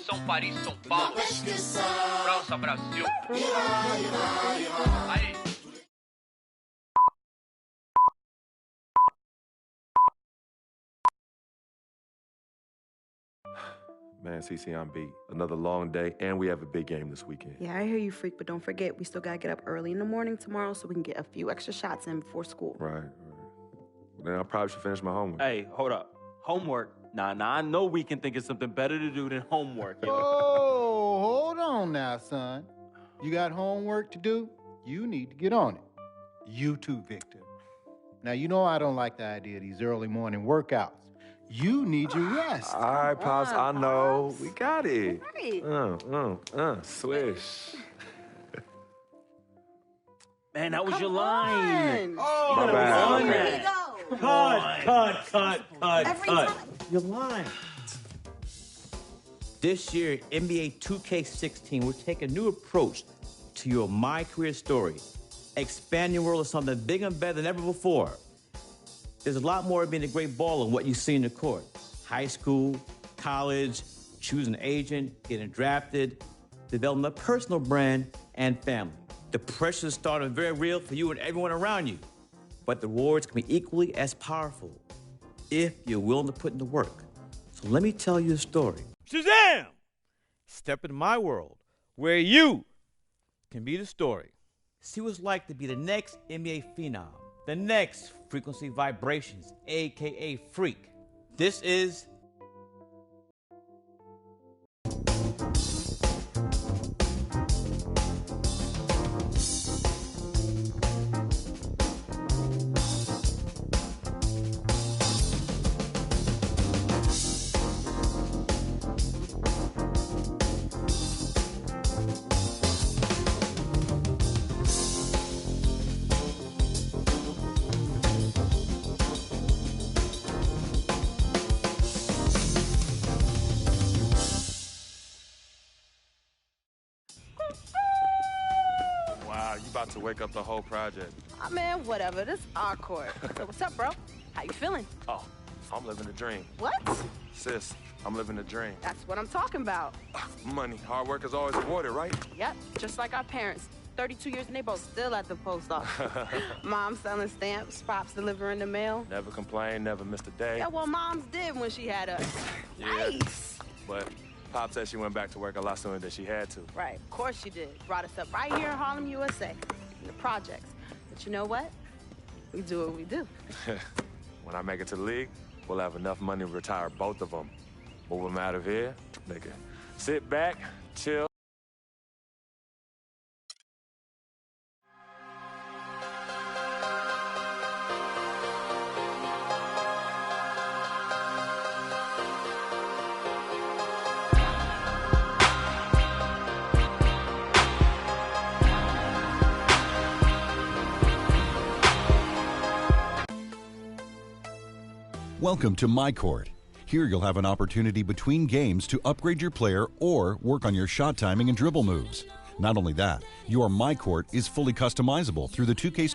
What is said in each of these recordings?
São Paris, São Paulo, França, Brasil. Aí. Man, CC, I'm beat. Another long day, and we have a big game this weekend. Yeah, I hear you, freak, but don't forget, we still gotta get up early in the morning tomorrow so we can get a few extra shots in before school. Right. Well, then I probably should finish my homework. Hey, hold up. Homework? Nah, I know we can think of something better to do than homework, yo. Oh, hold on now, son. You got homework to do? You need to get on it. You too, Victor. Now, you know I don't like the idea of these early morning workouts. You need your rest. All right, Pops, I know. Pops. We got it. Right. Swish. Man, that was your Come line. on. Oh, My bad. Here we go. Every time. Your line. This year, NBA 2K16, we're taking a new approach to your My Career story. Expand your world to something bigger and better than ever before. There's a lot more of being a great baller than what you see in the court. High school, college, choosing an agent, getting drafted, developing a personal brand, and family. The pressure is starting very real for you and everyone around you. But the rewards can be equally as powerful if you're willing to put in the work. So let me tell you a story. Shazam! Step into my world where you can be the story. See what it's like to be the next NBA phenom, the next Frequency Vibrations, a.k.a. Freak. This is Wow, you about to wake up the whole project. Oh, man, whatever. This is our court. So what's up, bro? How you feeling? Oh, I'm living the dream. What? Sis, I'm living the dream. That's what I'm talking about. Money, hard work is always rewarded, right? Yep, just like our parents. 32 years and they both still at the post office. Mom selling stamps, Pops delivering the mail. Never complained, never missed a day. Yeah, well, Mom's did when she had us. Yeah. Nice. But Pop said she went back to work a lot sooner than she had to. Right, of course she did. Brought us up right here in Harlem, USA, in the projects. But you know what? We do what we do. When I make it to the league, we'll have enough money to retire both of them. Move them out of here. They can sit back, chill. Welcome to My Court. Here you'll have an opportunity between games to upgrade your player or work on your shot timing and dribble moves. Not only that, your My Court is fully customizable through the 2K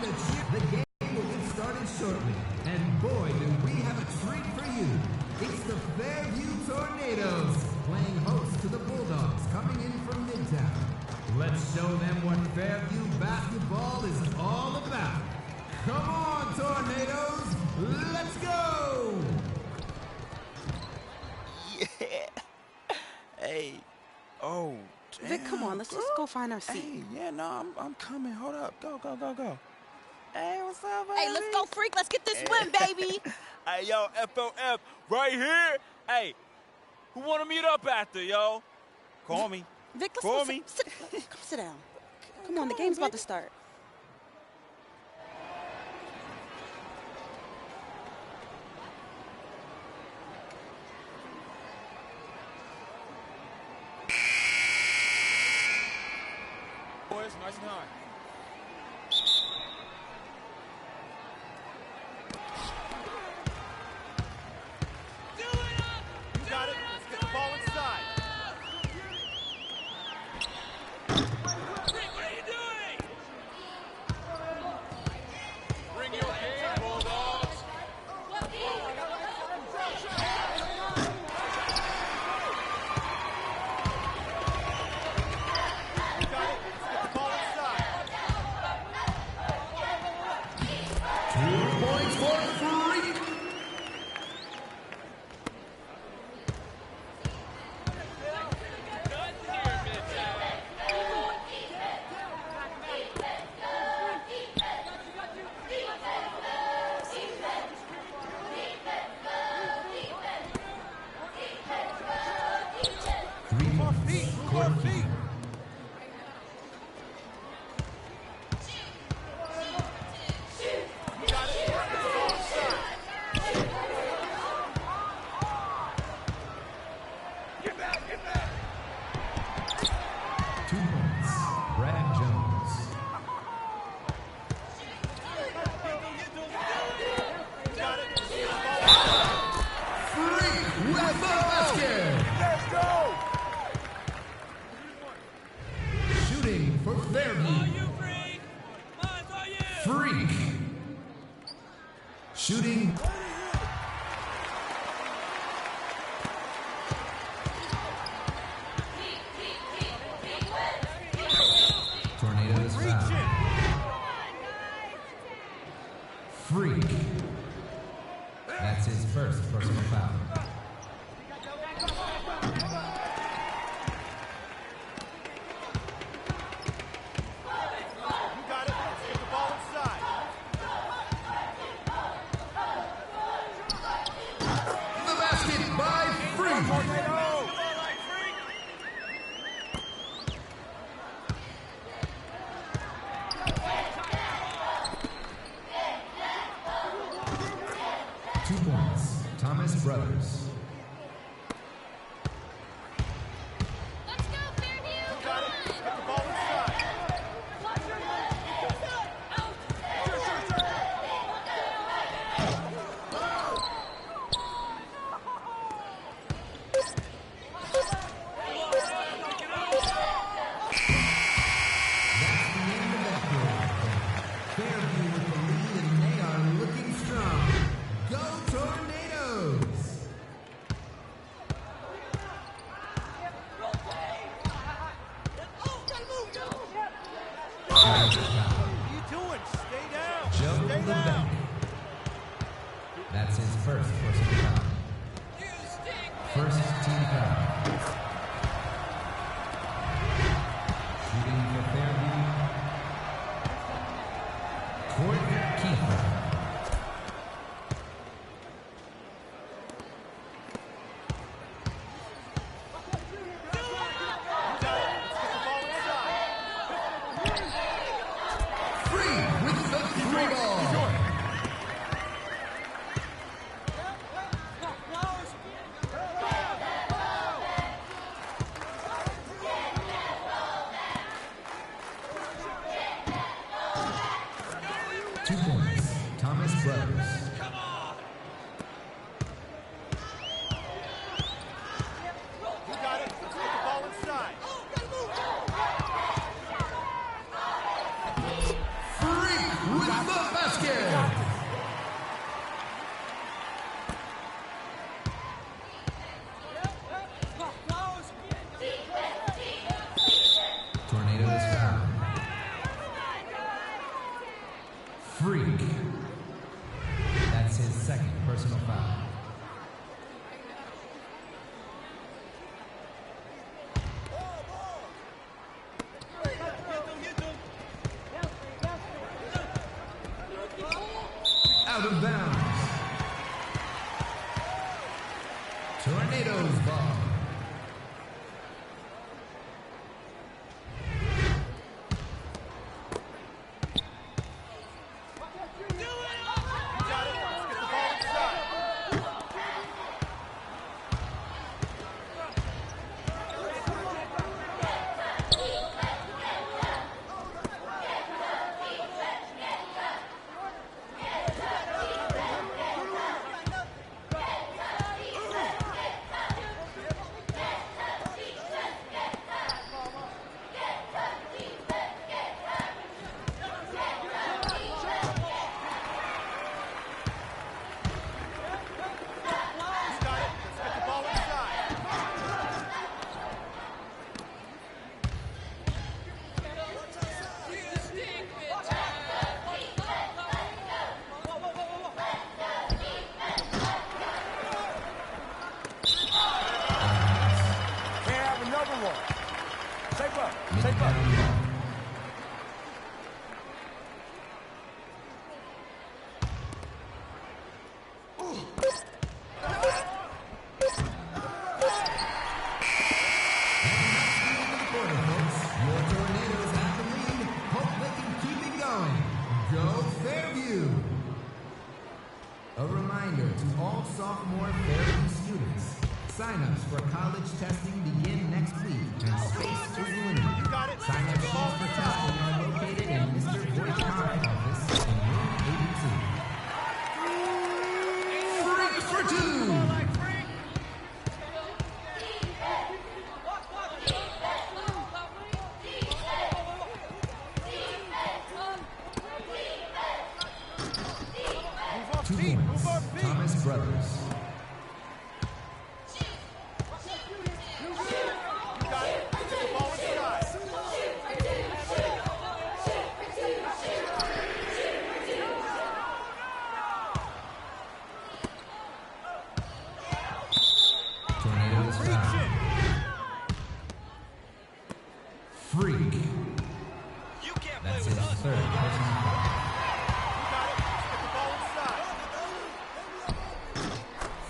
the cheer. The game will get started shortly. And boy, do we have a treat for you. It's the Fairview Tornadoes playing host to the Bulldogs coming in from Midtown. Let's show them what Fairview basketball is all about. Come on, Tornadoes. Let's go. Yeah. Hey. Oh, damn. Vic, come on, let's just go find our seat. Hey, yeah, no, I'm coming. Hold up. Go. Hey, what's up, baby? Hey, let's go, freak. Let's get this win, baby. Hey, yo, FOF, right here. Hey, who want to meet up after, yo? Call me. Vic, let's Call go me. come sit down. Come on, the game's about to start. Boys, nice and high. You got it. Let's get the ball inside. Rick, what are you doing? Bring your game, Bulldogs. You got it. Let's get the ball inside. 2 points for Freak. Shooting for Fairview. Freak. Shooting. Tornadoes foul. Freak. That's his first personal foul. You got it. Let's get the ball inside. The basket by Freak. Thomas Brothers. Let's go, Fairview. You got it. Let's get the ball inside. That's the end of that quarter. Fairview with the lead, and they are looking strong. Go Tornadoes! What are you doing? Stay down. Joe Stay Lebeck. down. That's his first personal foul. First team foul. Shooting for Fairview. Court Kiefer. Free with the three ball. Tornadoes ball. A reminder to all sophomore Fairview students, sign-ups for college testing begin next week and space is limited. Sign-up sheets for testing are located in Mr. Boyd's office in room 82. Freak for two! Thomas Brothers. Tornadoes foul. Freak. That's his third personal foul.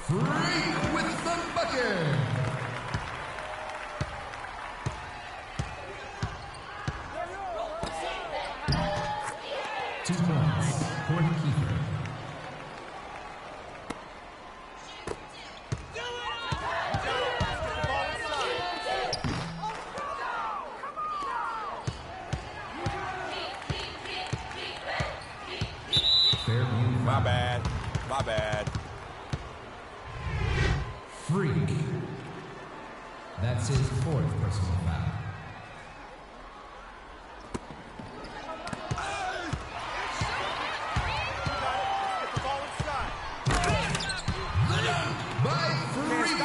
Freak with the bucket! points, Gordon Kiefer. Fairview. My bad. My bad. Freak. That's his fourth personal foul. By Freak.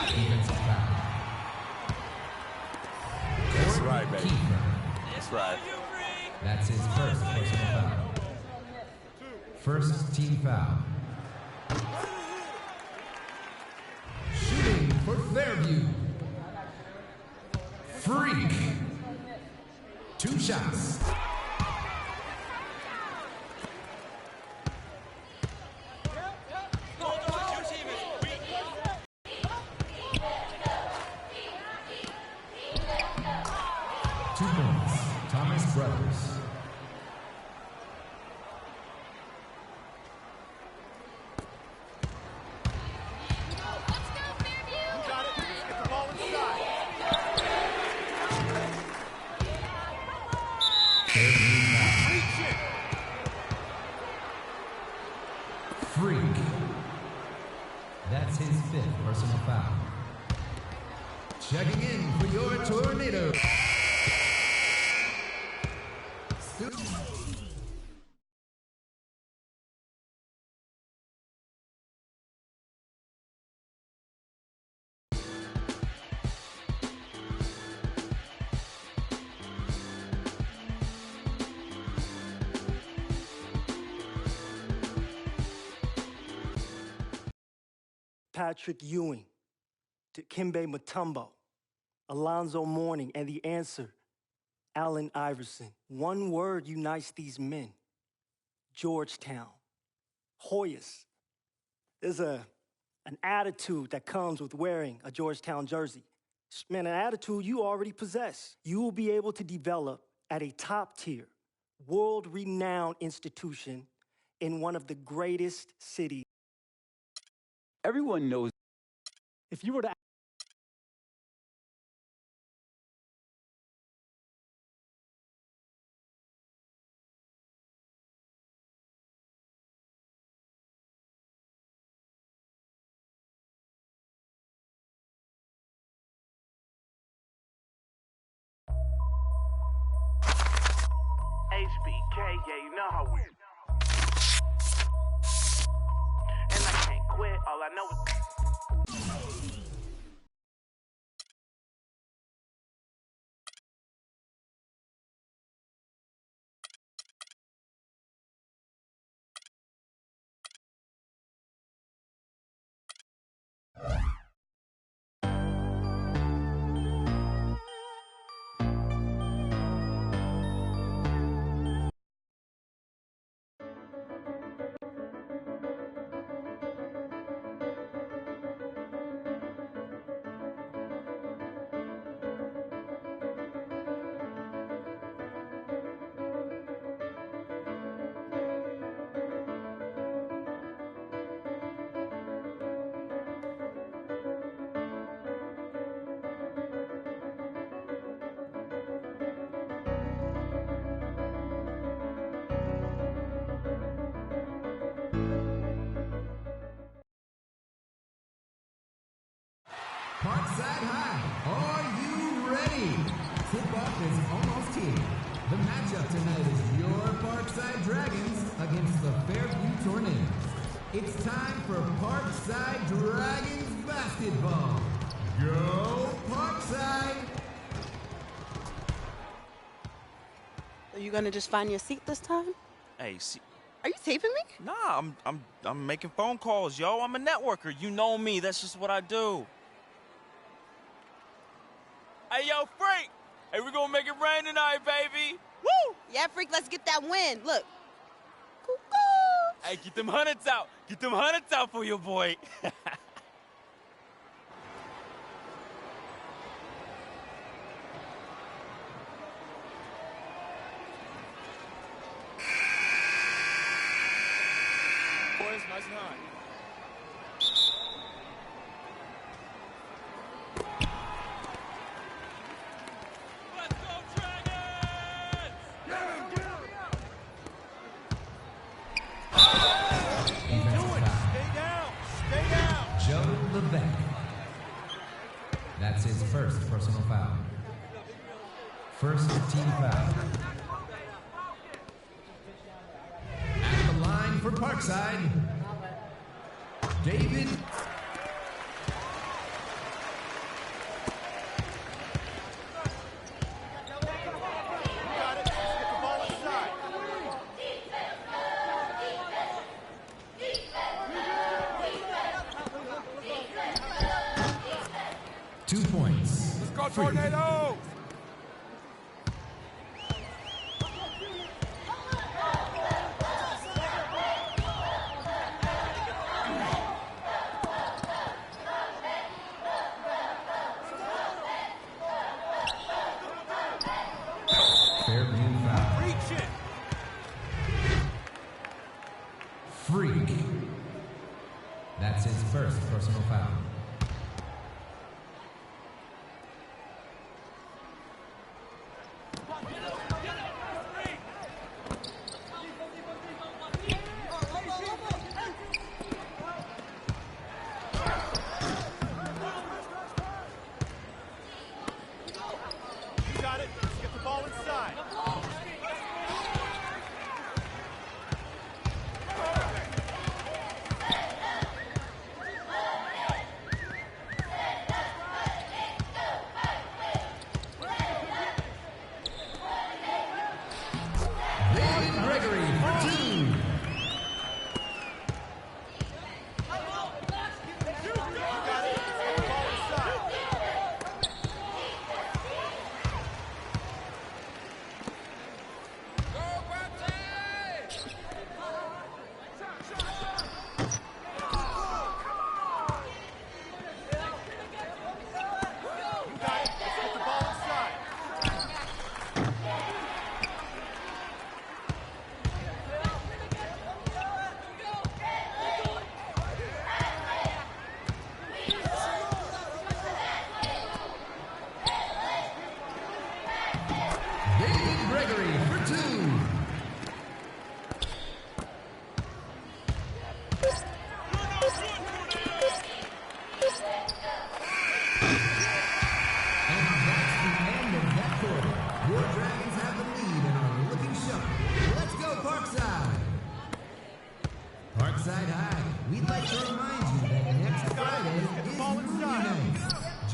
Defensive foul. That's right, baby. That's right. That's his first personal foul. First team foul. Shooting for Fairview. Freak. 2 shots. Two points. Thomas Brothers. Freak. That's his 5th personal foul. Checking in for your tornado. Patrick Ewing, Dikembe Mutombo, Alonzo Mourning, and the answer, Allen Iverson. One word unites these men. Georgetown. Hoyas. There's an attitude that comes with wearing a Georgetown jersey. Man, an attitude you already possess. You will be able to develop at a top-tier, world-renowned institution in one of the greatest cities. Everyone knows If you were to HBK, yeah, you know how we. And I can't quit, all I know is. Parkside High, are you ready? Tip-off is almost here. The matchup tonight is your Parkside Dragons against the Fairview Tornadoes. It's time for Parkside Dragons basketball. Go Parkside! Are you gonna just find your seat this time? Hey, see. Are you taping me? Nah, I'm making phone calls, yo. I'm a networker. You know me. That's just what I do. Hey, yo, Freak! Hey, we're gonna make it rain tonight, baby! Woo! Yeah, Freak, let's get that win. Look. Cuckoo! Hey, get them hundreds out. Get them hundreds out for your boy. Boys, nice and high. Joe Levesque. That's his first personal foul. First team foul. At the line for Parkside, David. Got it. Let's get the ball inside. 2 points. Let's go, Free. Tornado! Fairview foul. Reach it. Freak. That's his first personal foul.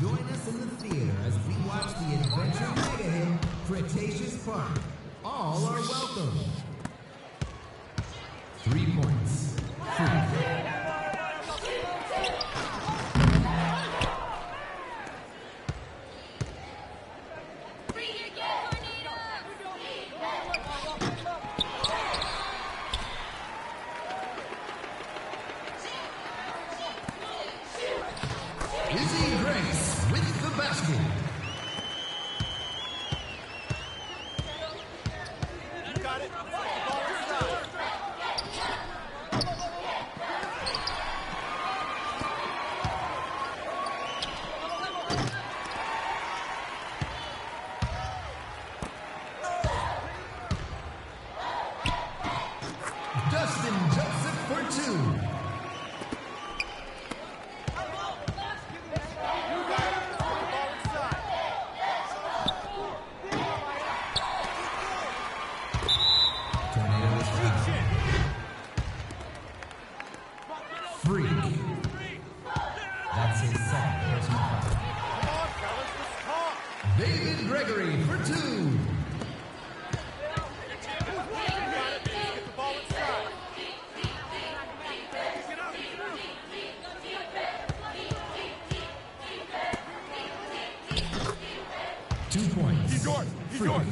join us in the theater as we watch the adventure mega hit Cretaceous Park. All are welcome. 3 points. Izzy Grace with the basket. You got it. Ball inside. 2 points. He's yours. He's yours.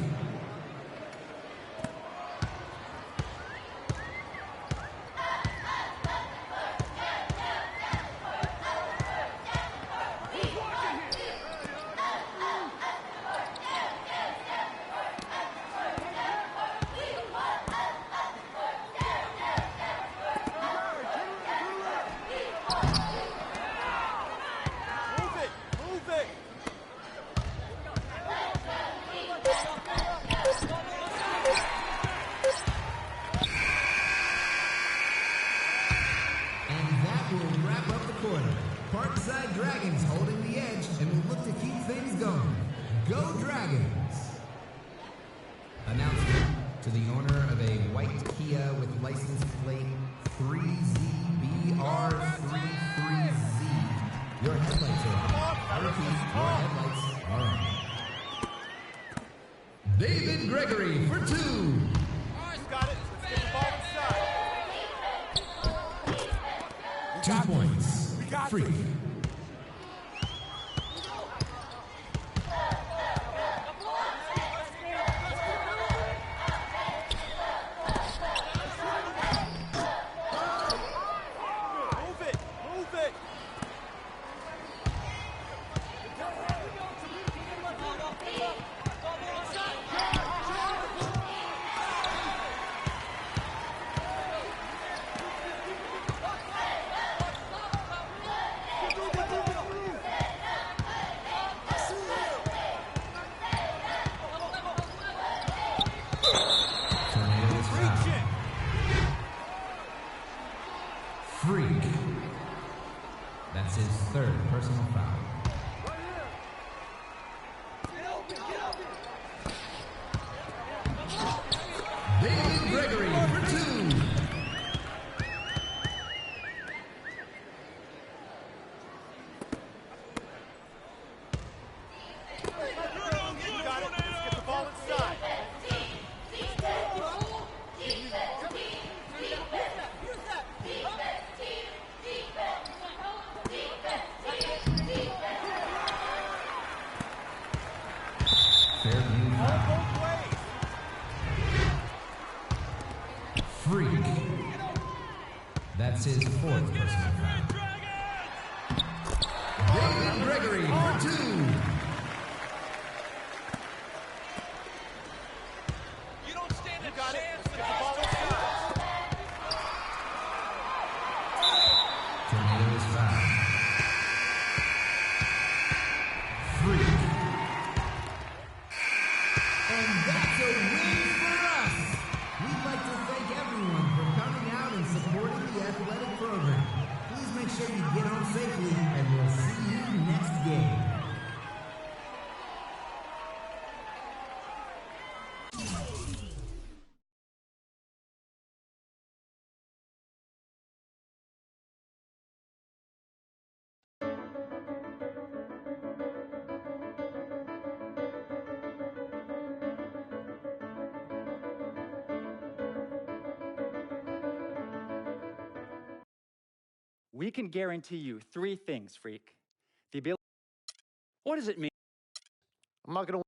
Parkside Dragons holding the edge and will look to keep things going. Go Dragons! Announcement to the owner of a white Kia with license plate 3ZBR33Z. Your headlights are on. I repeat, your headlights are on. David Gregory for 2. You got it. Let's get the ball inside. 2 points. Free. We can guarantee you 3 things, Freak. The ability... What does it mean? I'm not gonna...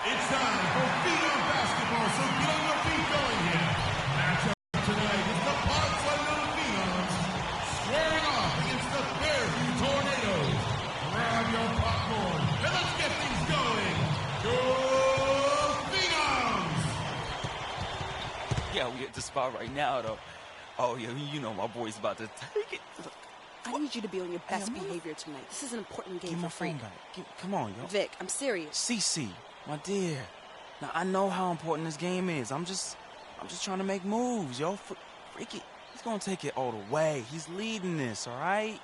It's time for Phenom basketball, so get on your feet going here. Matchup tonight is the Parkside Little Phenoms squaring off against the Fairview Tornadoes. Grab your popcorn and let's get things going. Go Phenoms! Yeah, we at the spot right now, though. Oh, yeah, you know my boy's about to take it. I need you to be on your best behavior tonight. This is an important game Give for my Freak. phone back. Come on, yo. Vic, I'm serious. CC, my dear. Now, I know how important this game is. I'm just trying to make moves, yo. Freaky, he's gonna take it all the way. He's leading this, all right?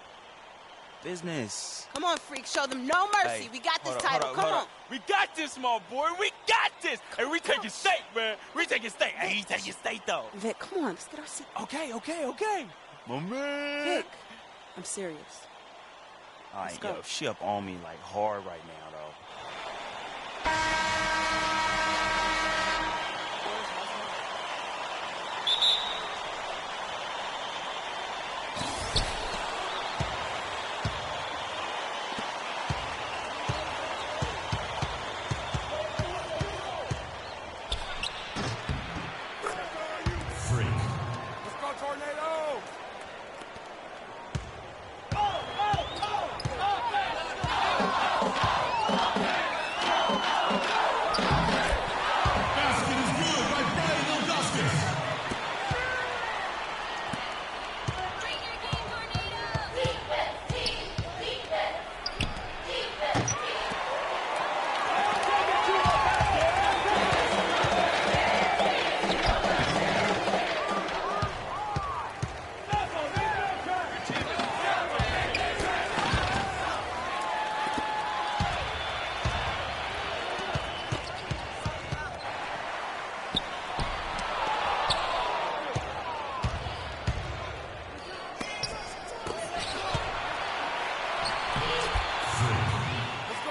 Business. Come on, Freak. Show them no mercy. Hey, We got this hold title. up, Come hold on. up. We got this, my boy. We got this. Hey, we taking state, man. We taking state. Hey, he taking state, though. Vic, come on. Let's get our seat. Okay. My man. Vic, I'm serious. All right, Let's go. yo, she up on me like hard right now, though. Freak. Let's go, Tornado! Basket is good by Brian Ilgauskas.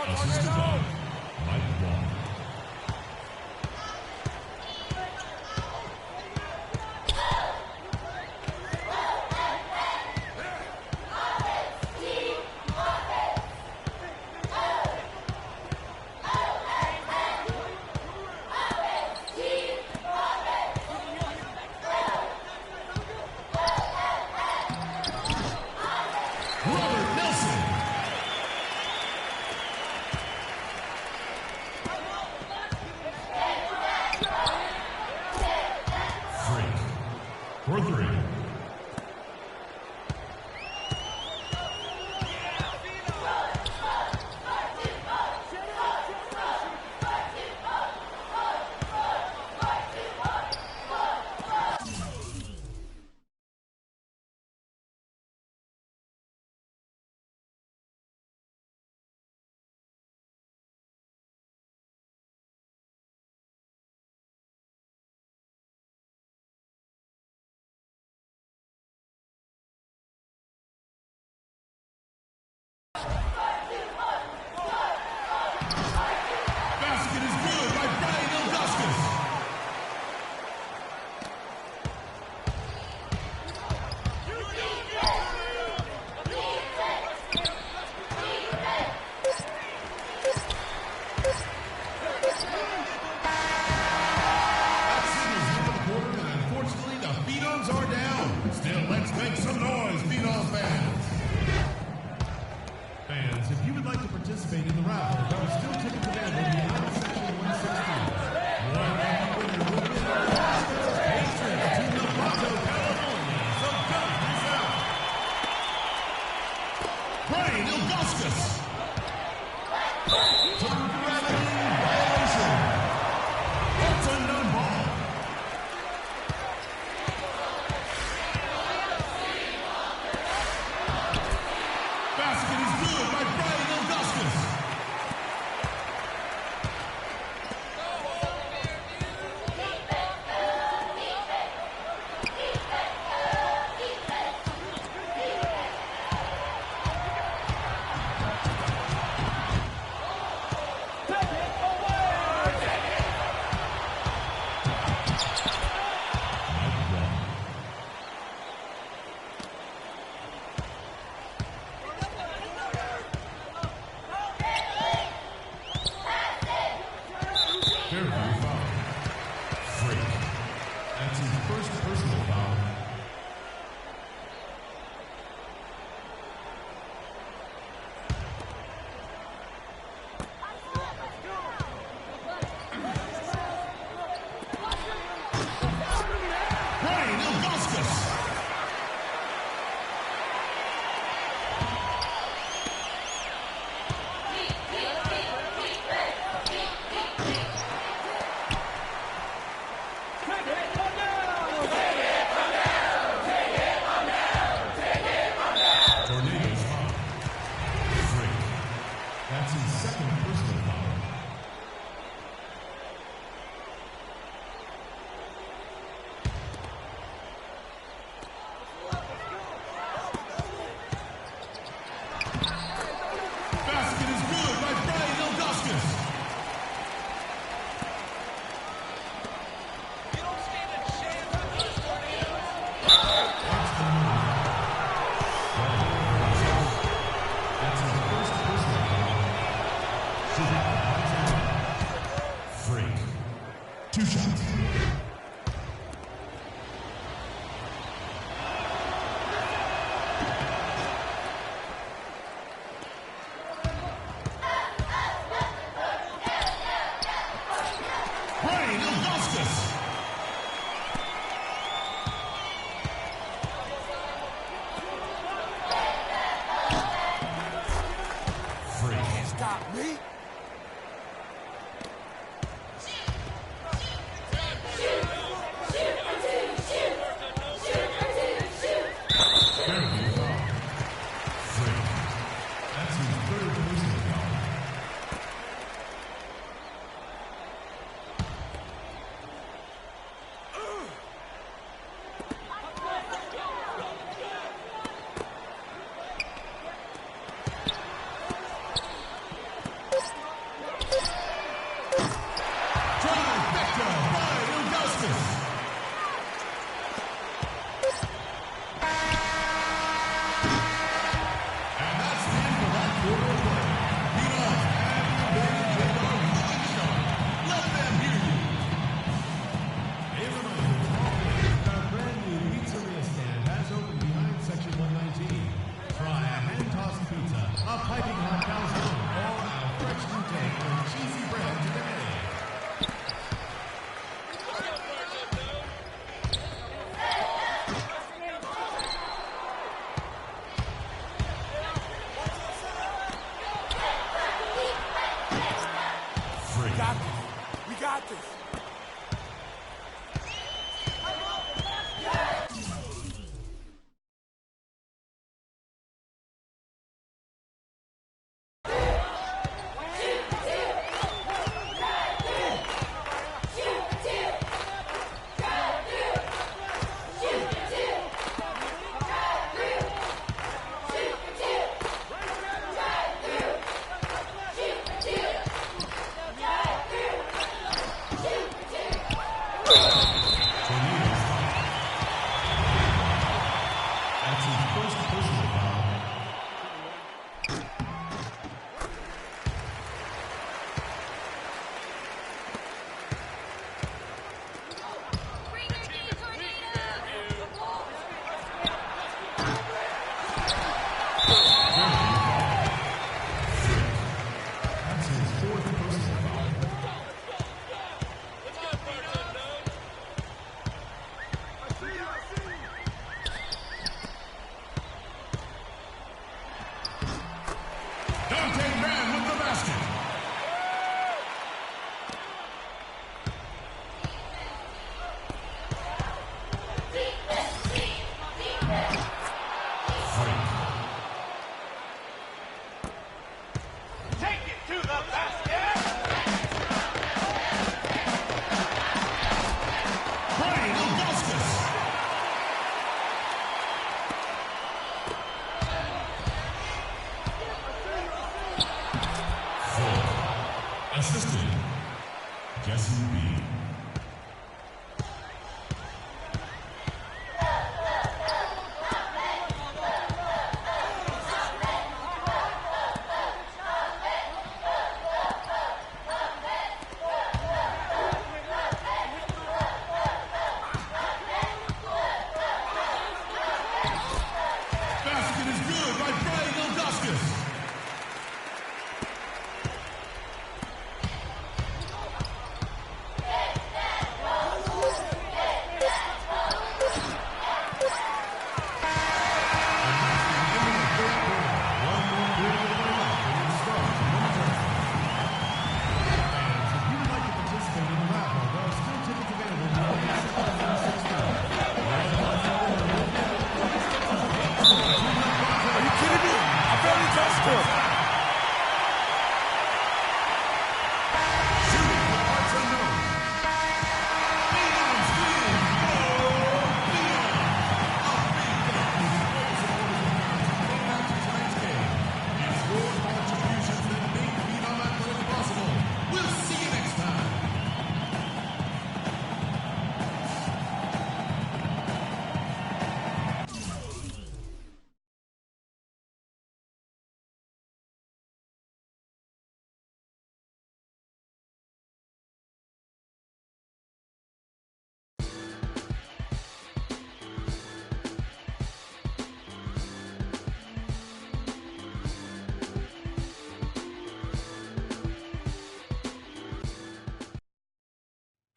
Assisted by Mike Wall. Robert Nelson. second personal foul. Basket is good by Brian Ilgauskas. Freak. 2 shots. Brian Ilgauskas. Freak. Can't stop me. That's his third personal foul. Trifecta by Ilgauskas. And that's the end of that quarter of play. Phenom and Ben J.R. looking sharp. Let them hear you. A reminder to all fans that our brand new pizzeria stand has opened behind section 119. Try a hand-tossed pizza, a piping hot calzone, or a fresh Nutella and cheesy bread today. Freak. We got this. That's his first personal foul. That's his fourth personal foul. Dante Mann with the basket. Take it to the basket. Brian Ilgauskas. Assistant, Jesse B. Basket is good by Brian Ilgauskas.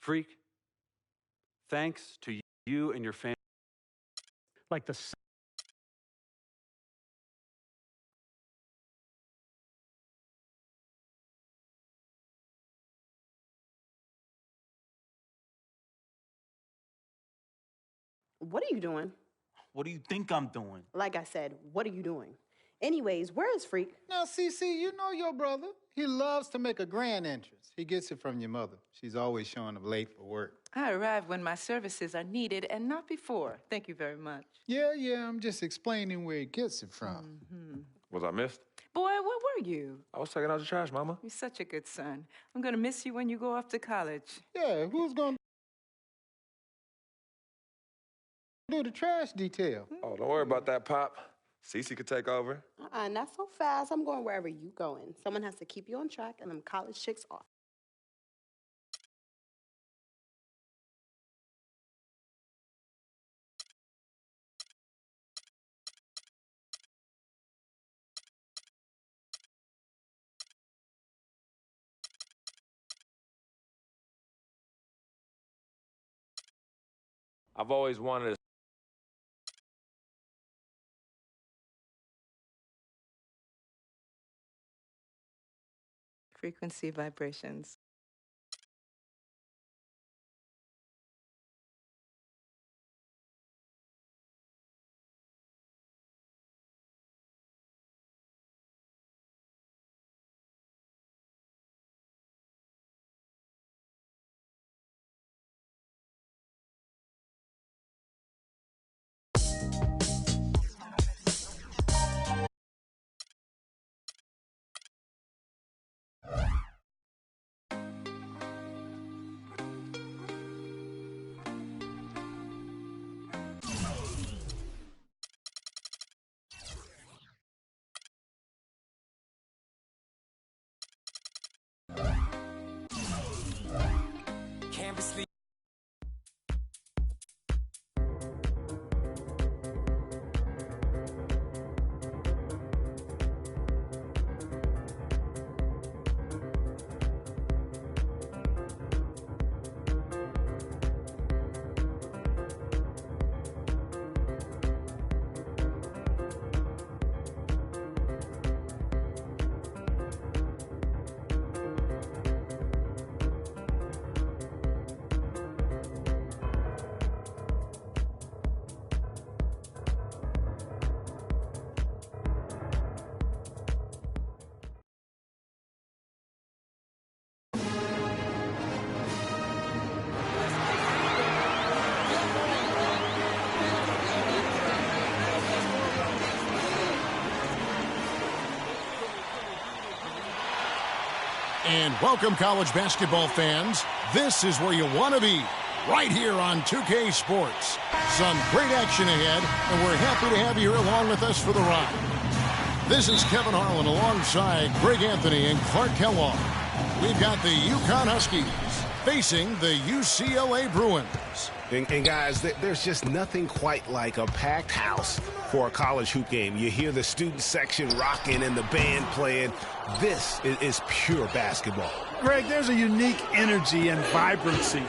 Freak, thanks to you and your family. Like the What are you doing? What do you think I'm doing? Like I said, what are you doing? Anyways, where is Freak? Now, CC, you know your brother. He loves to make a grand entrance. He gets it from your mother. She's always showing up late for work. I arrive when my services are needed and not before. Thank you very much. Yeah, I'm just explaining where he gets it from. Was I missed? Boy, where were you? I was taking out the trash, Mama. You're such a good son. I'm going to miss you when you go off to college. Yeah, who's going to do the trash detail? Oh, don't worry about that, Pop. Cece could take over. Not so fast. I'm going wherever you going. Someone has to keep you on track and them college chicks off. I've always wanted to. Frequency vibrations. And welcome, college basketball fans. This is where you want to be, right here on 2K Sports. Some great action ahead, and we're happy to have you here along with us for the ride. This is Kevin Harlan alongside Greg Anthony and Clark Kellogg. We've got the UConn Huskies facing the UCLA Bruins. And guys, there's just nothing quite like a packed house for a college hoop game. You hear the student section rocking and the band playing. This is pure basketball. Greg, there's a unique energy and vibrancy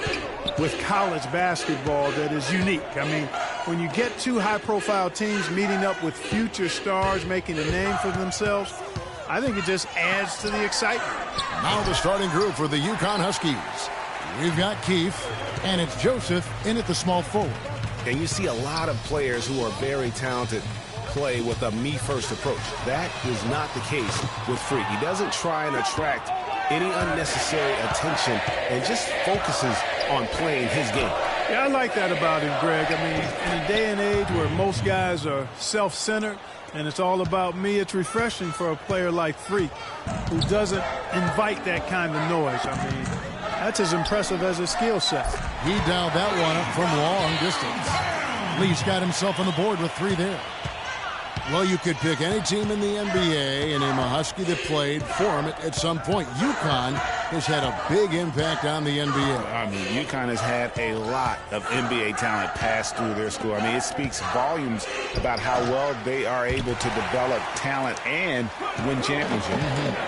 with college basketball that is unique. I mean, when you get two high-profile teams meeting up with future stars making a name for themselves, I think it just adds to the excitement. Now the starting group for the UConn Huskies. We've got Keefe, and it's Joseph in at the small forward. And you see a lot of players who are very talented play with a me-first approach. That is not the case with Freak. He doesn't try and attract any unnecessary attention and just focuses on playing his game. Yeah, I like that about him, Greg. I mean, in a day and age where most guys are self-centered and it's all about me, it's refreshing for a player like Freak who doesn't invite that kind of noise. I mean, that's as impressive as his skill set. He dialed that one up from long distance. Lee's got himself on the board with 3 there. Well, you could pick any team in the NBA and name a Husky that played for him at some point. UConn has had a big impact on the NBA. I mean, UConn has had a lot of NBA talent pass through their school. I mean, it speaks volumes about how well they are able to develop talent and win championships.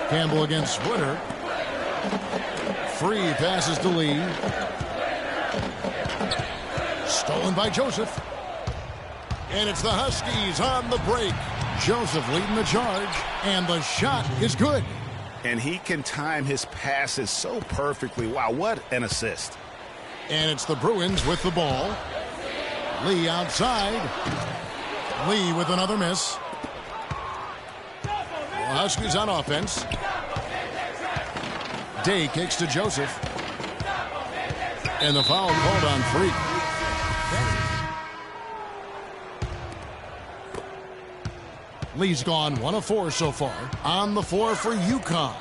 Campbell against Splitter. Free passes to Lee. Stolen by Joseph. And it's the Huskies on the break. Joseph leading the charge, and the shot is good. And he can time his passes so perfectly. Wow, what an assist. And it's the Bruins with the ball. Lee outside. Lee with another miss. The Huskies on offense. Day kicks to Joseph. And the foul called on Freak. Lee's gone 1 of 4 so far. On the floor for UConn.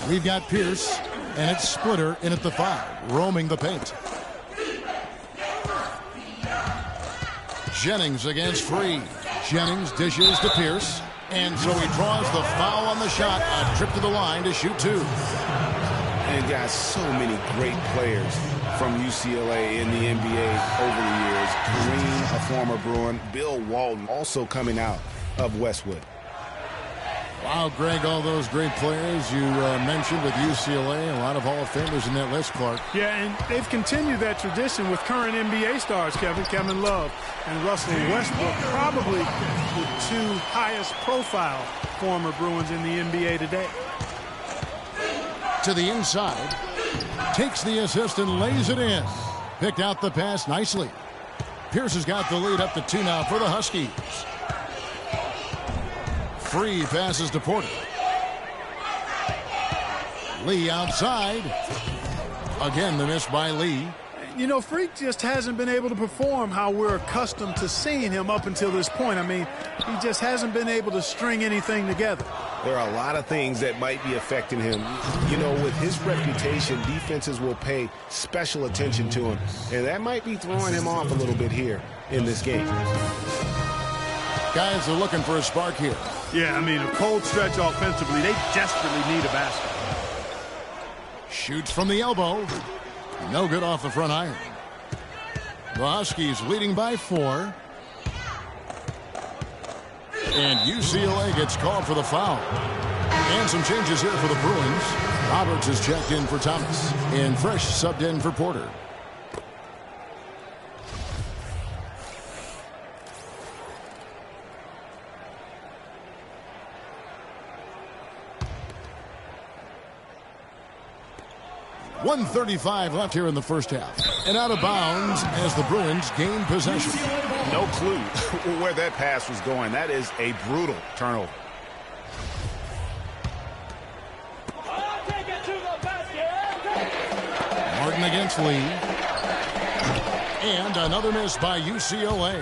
We've got Pierce, and it's Splitter in at the 5, roaming the paint. Jennings against Free. Jennings dishes to Pierce, and so he draws the foul on the shot. A trip to the line to shoot 2. And got so many great players from UCLA in the NBA over the years. Kareem, a former Bruin. Bill Walton also coming out of Westwood. Wow, Greg, all those great players you mentioned with UCLA, a lot of Hall of Famers in that list, Clark. Yeah, and they've continued that tradition with current NBA stars, Kevin Love and Russell Westbrook, probably the 2 highest profile former Bruins in the NBA today. To the inside, takes the assist and lays it in. Picked out the pass nicely. Pierce has got the lead up to 2 now for the Huskies. Free passes to Porter. Lee outside. Again, the miss by Lee. You know, Freak just hasn't been able to perform how we're accustomed to seeing him up until this point. I mean, he just hasn't been able to string anything together. There are a lot of things that might be affecting him. You know, with his reputation, defenses will pay special attention to him, and that might be throwing him off a little bit here in this game. Guys are looking for a spark here. Yeah, I mean, a cold stretch offensively. They desperately need a basket. Shoots from the elbow. No good off the front iron. The Huskies leading by 4. And UCLA gets called for the foul. And some changes here for the Bruins. Roberts is checked in for Thomas. And Fresh subbed in for Porter. .135 left here in the first half. And out of bounds as the Bruins gain possession. No clue where that pass was going. That is a brutal turnover. Martin against Lee. And another miss by UCLA.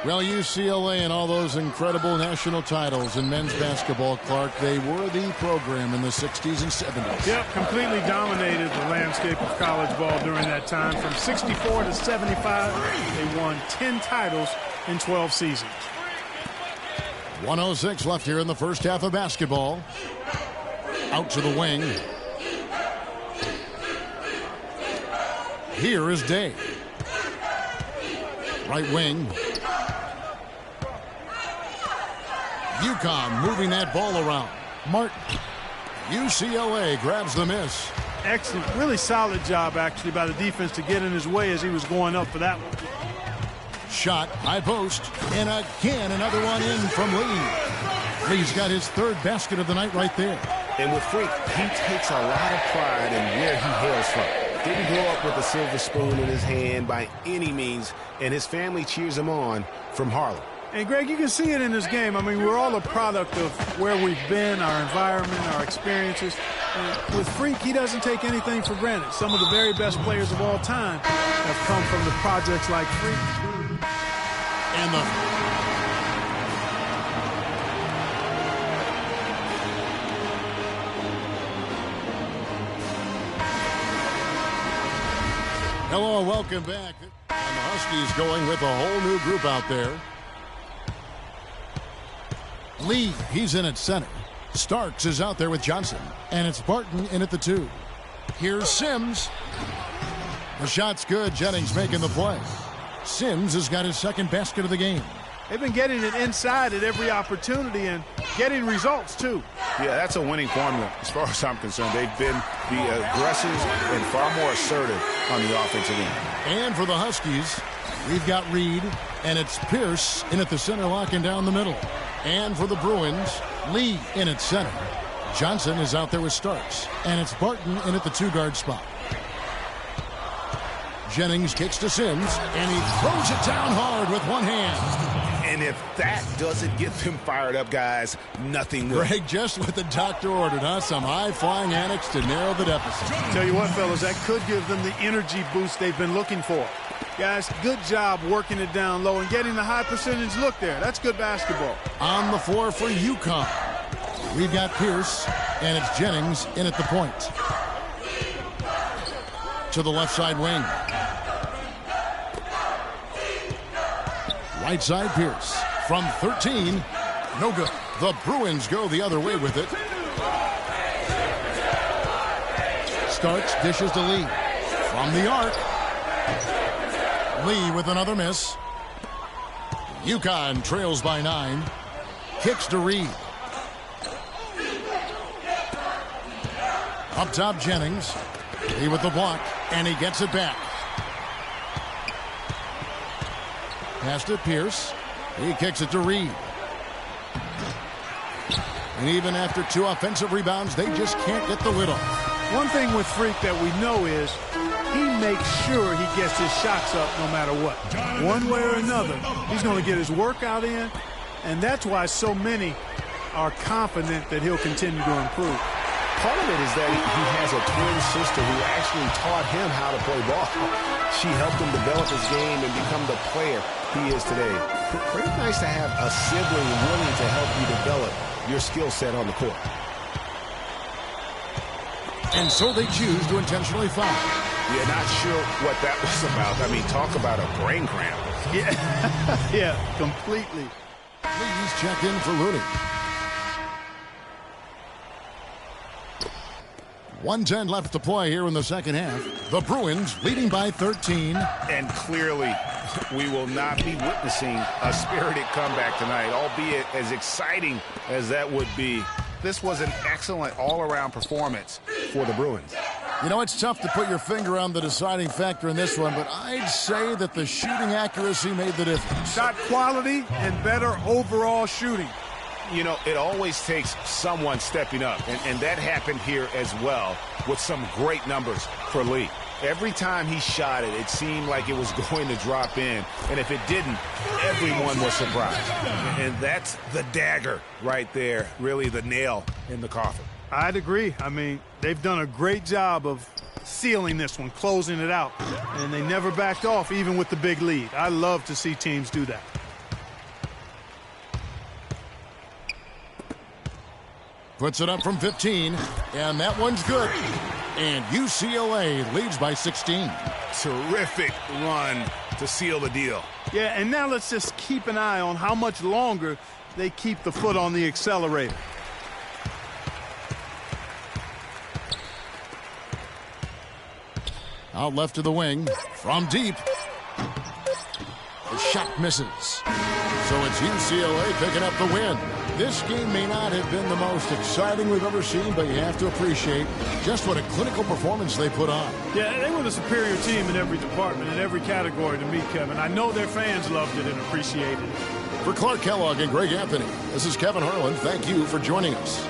Well, UCLA and all those incredible national titles in men's basketball, Clark, they were the program in the 60s and 70s. Yep, completely dominated the landscape of college ball during that time. From 64 to 75, they won 10 titles in 12 seasons. 1:06 left here in the first half of basketball. Out to the wing. Here is Day. Right wing. UConn moving that ball around. Martin. UCLA grabs the miss. Excellent. Really solid job, actually, by the defense to get in his way as he was going up for that one. Shot, high post, and again another one in from Lee. Lee's got his 3rd basket of the night right there. And with Freak, he takes a lot of pride in where he hails from. Didn't grow up with a silver spoon in his hand by any means, and his family cheers him on from Harlem. And, Greg, you can see it in this game. I mean, we're all a product of where we've been, our environment, our experiences. And with Freak, he doesn't take anything for granted. Some of the very best players of all time have come from the projects like Freak. And the... Hello and welcome back. And the Huskies going with a whole new group out there. Lee, he's in at center. Starks is out there with Johnson. And it's Barton in at the 2. Here's Sims. The shot's good. Jennings making the play. Sims has got his 2nd basket of the game. They've been getting it inside at every opportunity and getting results, too. Yeah, that's a winning formula as far as I'm concerned. They've been the aggressive and far more assertive on the offensive end. And for the Huskies, we've got Reed, and it's Pierce in at the center, locking down the middle. And for the Bruins, Lee in at center. Johnson is out there with Starks, and it's Barton in at the 2-guard spot. Jennings kicks to Sims, and he throws it down hard with one hand. And if that doesn't get them fired up, guys, nothing will. Greg, just what the doctor ordered, huh? Some high-flying annex to narrow the deficit. Tell you what, fellas, that could give them the energy boost they've been looking for. Guys, good job working it down low and getting the high percentage look there. That's good basketball. On the floor for UConn, we've got Pierce, and it's Jennings in at the point. To the left side wing. Right side Pierce from 13. No good. The Bruins go the other way with it. Starks dishes to Lee. From the arc. Lee with another miss. UConn trails by 9. Kicks to Reed. Up top Jennings. Lee with the block. And he gets it back. Pass to Pierce. He kicks it to Reed. And even after 2 offensive rebounds, they just can't get the lid off. One thing with Freak that we know is he makes sure he gets his shots up no matter what. One way or another, he's going to get his workout in, and that's why so many are confident that he'll continue to improve. Part of it is that he has a twin sister who actually taught him how to play ball. She helped him develop his game and become the player he is today. Pretty nice to have a sibling willing to help you develop your skill set on the court. And so they choose to intentionally foul. Yeah, not sure what that was about. I mean, talk about a brain cramp. Yeah, yeah, completely. Please check in for Looney. 1:10 left to play here in the second half. The Bruins leading by 13. And clearly, we will not be witnessing a spirited comeback tonight, albeit as exciting as that would be. This was an excellent all-around performance for the Bruins. You know, it's tough to put your finger on the deciding factor in this one, but I'd say that the shooting accuracy made the difference. Shot quality and better overall shooting. You know, it always takes someone stepping up, and that happened here as well with some great numbers for Lee. Every time he shot it, it seemed like it was going to drop in, and if it didn't, everyone was surprised. And that's the dagger right there, really the nail in the coffin. I'd agree. I mean, they've done a great job of sealing this one, closing it out, and they never backed off even with the big lead. I love to see teams do that. Puts it up from 15, and that one's good. And UCLA leads by 16. Terrific run to seal the deal. Yeah, and now let's just keep an eye on how much longer they keep the foot on the accelerator. Out left to the wing, from deep. The shot misses. So it's UCLA picking up the win. This game may not have been the most exciting we've ever seen, but you have to appreciate just what a clinical performance they put on. Yeah, they were the superior team in every department, in every category to me, Kevin. I know their fans loved it and appreciated it. For Clark Kellogg and Greg Anthony, this is Kevin Harlan. Thank you for joining us.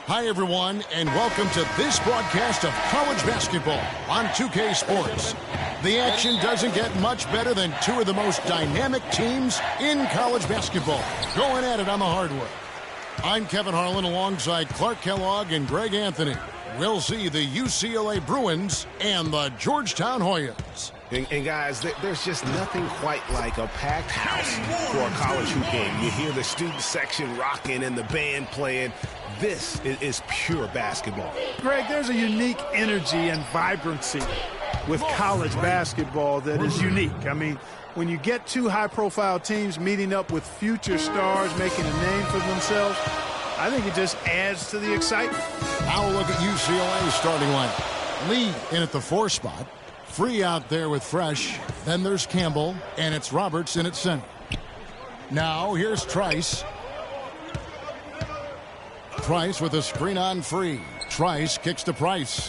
Hi, everyone, and welcome to this broadcast of college basketball on 2K Sports. The action doesn't get much better than two of the most dynamic teams in college basketball going at it on the hardwood. I'm Kevin Harlan alongside Clark Kellogg and Greg Anthony. We'll see the UCLA Bruins and the Georgetown Hoyas. And guys, there's just nothing quite like a packed house for a college hoop game. You hear the student section rocking and the band playing. This is pure basketball. Greg, there's a unique energy and vibrancy with college basketball that is unique. I mean, when you get two high-profile teams meeting up with future stars making a name for themselves, I think it just adds to the excitement. Now we'll look at UCLA's starting lineup. Lee in at the 4 spot. Free out there with Fresh. Then there's Campbell, and it's Roberts in at center. Now here's Trice. Trice with a screen on Free. Trice kicks to Price.